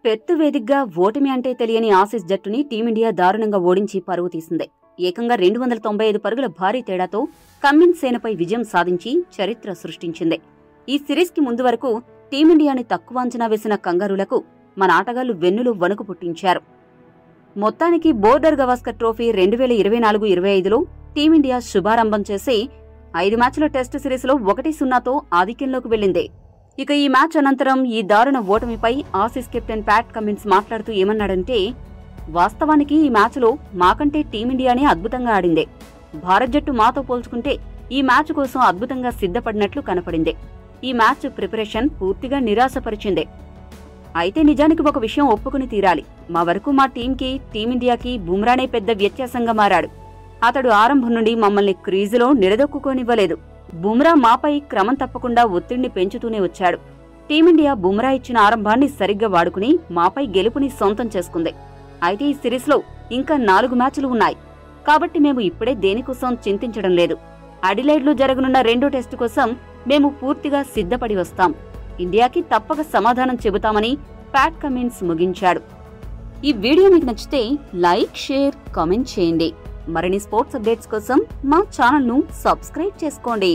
Perth వేదికగా ఓటమి అంటే తెలియని ఆసీస్ జట్టుని టీమిండియా దారుణంగా ఓడించి పరువు తీసింది. ఏకంగా 295 పరుగుల భారీ తేడాతో కమ్మిన్స్ సేనపై విజయం సాధించి చరిత్ర సృష్టించింది. ఈ సిరీస్కి ముందు వరకు టీమిండియాని తక్కువ అంచనా వేసిన కంగారూలకు మన ఆటగాళ్లు వెన్నులు వణుకు పుట్టించారు. మొత్తానికి బోర్డర్ గవాస్కర్ ట్రోఫీ 2024-25లో టీమిండియా శుభారంభం చేసి 5 మ్యాచ్ల టెస్టు సిరీస్లో 1-0తో ఆధిక్యంలోకి వెళ్లింది. ఇక ఈ మ్యాచ్ అనంతరం ఈ దారుణ ఓటమిపై ఆసీస్ కెప్టెన్ ప్యాట్ కమిన్స్ మాట్లాడుతూ ఏమన్నాడంటే, వాస్తవానికి ఈ మ్యాచ్లో మాకంటే టీమిండియానే అద్భుతంగా ఆడిందే. భారత్ జట్టు మాతో పోల్చుకుంటే ఈ మ్యాచ్ కోసం అద్భుతంగా సిద్ధపడినట్లు కనపడింది. ఈ మ్యాచ్ ప్రిపరేషన్ పూర్తిగా నిరాశపరిచిందే. అయితే నిజానికి ఒక విషయం ఒప్పుకుని తీరాలి. మా వరకు మా టీమిండియాకి బుమ్రానే పెద్ద వ్యత్యాసంగా మారాడు. అతడు ఆరంభం నుండి మమ్మల్ని క్రీజులో నిలదొక్కుకోనివ్వలేదు. బుమ్రా మాపై క్రమం తప్పకుండా ఒత్తిడిని పెంచుతూనే వచ్చాడు. టీమిండియా బుమ్రా ఇచ్చిన ఆరంభాన్ని సరిగ్గా వాడుకుని మాపై గెలుపుని సొంతం చేసుకుంది. అయితే ఈ సిరీస్లో ఇంకా 4 మ్యాచ్లు ఉన్నాయి. కాబట్టి మేము ఇప్పుడే దేనికోసం చింతించడం లేదు. అడిలైడ్లో జరగనున్న 2వ టెస్టు కోసం మేము పూర్తిగా సిద్ధపడి వస్తాం. ఇండియాకి తప్పక సమాధానం చెబుతామని ప్యాట్ కమిన్స్ ముగించాడు. ఈ వీడియో మీకు నచ్చితే లైక్, షేర్, కామెంట్ చేయండి. మరిన్ని స్పోర్ట్స్ అప్డేట్స్ కోసం మా ఛానల్ను సబ్స్క్రైబ్ చేసుకోండి.